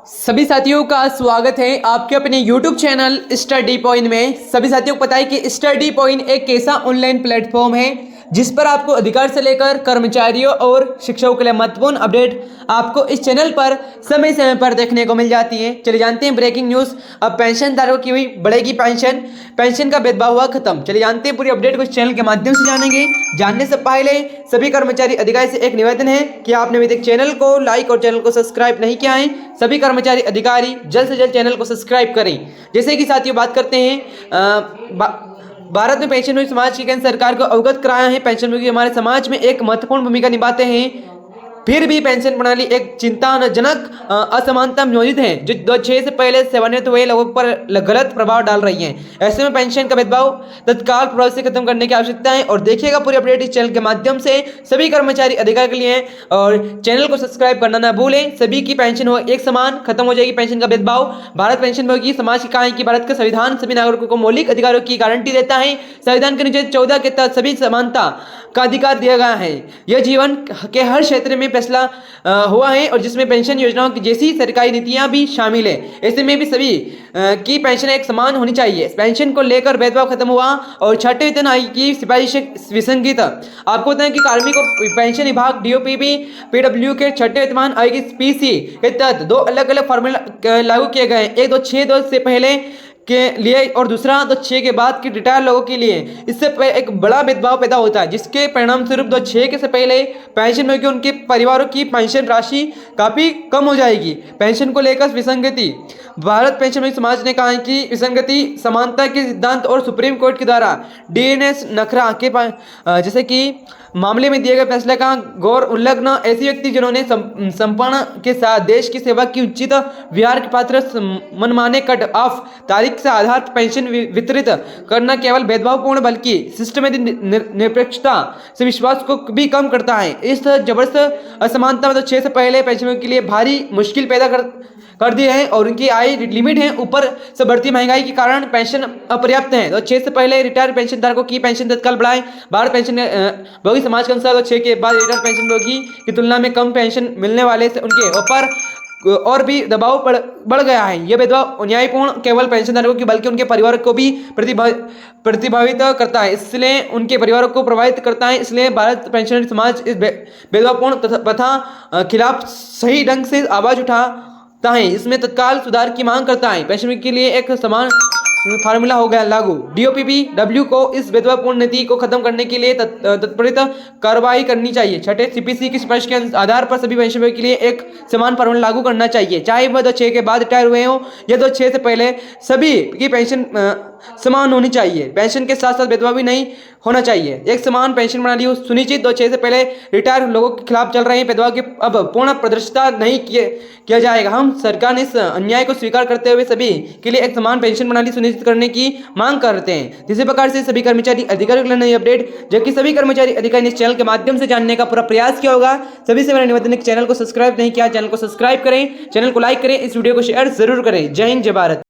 सभी साथियों का स्वागत है आपके अपने YouTube चैनल स्टडी पॉइंट में। सभी साथियों को पता है कि स्टडी पॉइंट एक ऐसा ऑनलाइन प्लेटफॉर्म है जिस पर आपको अधिकार से लेकर कर्मचारियों और शिक्षकों के लिए महत्वपूर्ण अपडेट आपको इस चैनल पर समय समय पर देखने को मिल जाती है। चलिए जानते हैं ब्रेकिंग न्यूज़। अब पेंशन धारकों की हुई बढ़ेगी पेंशन का भेदभाव हुआ खत्म। चलिए जानते हैं पूरी अपडेट को इस चैनल के माध्यम से जानेंगे। जानने से पहले सभी कर्मचारी अधिकारी से एक निवेदन है कि आपने अभी तक चैनल को लाइक और चैनल को सब्सक्राइब नहीं किया है। सभी कर्मचारी अधिकारी जल्द से जल्द चैनल को सब्सक्राइब करें। जैसे कि साथियों बात करते हैं भारत में पेंशनभोगी समाज की केंद्र सरकार को अवगत कराया है। पेंशनभोगी हमारे समाज में एक महत्वपूर्ण भूमिका निभाते हैं। फिर भी पेंशन प्रणाली एक चिंताजनक असमानता मौजूद है जो 2006 से पहले सेवानिवृत्त हुए लोगों पर गलत प्रभाव डाल रही है। ऐसे में पेंशन का भेदभाव तत्काल प्रभाव से खत्म करने की आवश्यकता है। और देखिएगा पूरी अपडेट इस चैनल के माध्यम से सभी कर्मचारी अधिकार के लिए और चैनल को सब्सक्राइब करना ना भूलें। सभी की पेंशन हो एक समान, खत्म हो जाएगी पेंशन का भेदभाव। भारत पेंशनभोगी समाज की कहा है कि भारत का संविधान सभी नागरिकों को मौलिक अधिकारों की गारंटी देता है। संविधान के अनुच्छेद 14 के तहत सभी समानता का अधिकार दिया गया है। यह जीवन के हर क्षेत्र में फैसला हुआ है और जिसमें पेंशन योजनाओं की जैसी सरकारी नीतियां भी शामिल है। ऐसे में भी सभी की पेंशन एक समान होनी चाहिए। पेंशन को लेकर भेदभाव खत्म हुआ और छठे वेतन आयोग की सिफारिश विसंगत। आपको बताएं कि कार्मिक और पेंशन विभाग डीओपीबी पीडब्ल्यू के छठे वेतन आयोग की पीसी के तहत दो अलग अलग फॉर्मूला लागू किए गए। एक 2006 से पहले के लिए और दूसरा 2006 के बाद के रिटायर लोगों के लिए। इससे एक बड़ा भेदभाव पैदा होता है जिसके परिणाम स्वरूप 2006 के से पहले पेंशन में उनके परिवारों की पेंशन राशि काफ़ी कम हो जाएगी। पेंशन को लेकर विसंगति। भारत पेंशन समाज ने कहा है कि विसंगति समानता के सिद्धांत और सुप्रीम कोर्ट के द्वारा डीएनएस नखरा के जैसे कि मामले में दिए गए फैसले का गौर उल्लंघन। ऐसे व्यक्ति जिन्होंने संपन्न के साथ देश की सेवा की उचित विहार के पात्र मनमाने कट ऑफ तारीख से आधार पेंशन वितरित करना केवल भेदभावपूर्ण बल्कि सिस्टमेटिक निरपेक्षता से विश्वास को भी कम करता है। इस जबरदस्त असमानता में 6 से पहले पेंशनों के लिए भारी मुश्किल पैदा कर दी है और उनकी आय लिमिट है। ऊपर से बढ़ती महंगाई के कारण पेंशन अपर्याप्त है। तो 6 से पहले रिटायर पेंशन धारकों की पेंशन तत्काल बढ़ाएं। भारत पेंशन भोगी समाज के अनुसार 6 के बाद रिटायर पेंशन भोगी की तुलना में कम पेंशन मिलने वाले से उनके ऊपर और भी दबाव बढ़ गया है। यह भेदभाव अन्यायपूर्ण केवल पेंशनधारकों की बल्कि उनके परिवार को भी प्रतिभावित करता है, इसलिए उनके परिवारों को प्रभावित करता है। इसलिए भारत पेंशनरी समाज इस भेदभावपूर्ण प्रथा खिलाफ सही ढंग से आवाज उठाता है। इसमें तत्काल सुधार की मांग करता है। पेंशन के लिए एक समान फार्मूला हो गया लागू। डीओपीपी को इस भेदभावपूर्ण नीति को खत्म करने के लिए त्वरित कार्रवाई करनी चाहिए। छठे सीपीसी की सिफारिश के आधार पर सभी पेंशनभोगी के लिए एक समान फार्मूला लागू करना चाहिए, चाहे वह 2006 के बाद रिटायर हुए हों या 2006 से पहले। सभी की पेंशन समान होनी चाहिए। पेंशन के साथ साथ भेदभाव भी नहीं होना चाहिए। एक समान पेंशन प्रणाली सुनिश्चित। 2006 से पहले रिटायर लोगों के खिलाफ चल रहे भेदभाव की अब पूर्ण प्रदर्शिता नहीं किया जाएगा। हम सरकार ने इस अन्याय को स्वीकार करते हुए सभी के लिए एक समान पेंशन प्रणाली सुनिश्चित करने की मांग करते हैं। इसी प्रकार से सभी कर्मचारी अधिकारियों के लिए नई अपडेट जबकि सभी कर्मचारी अधिकारी इस चैनल के माध्यम से जानने का पूरा प्रयास किया होगा। सभी से मेरा निवेदन है कि चैनल को सब्सक्राइब नहीं किया, चैनल को सब्सक्राइब करें, चैनल को लाइक करें, इस वीडियो को शेयर जरूर करें। जय हिंद, जय भारत।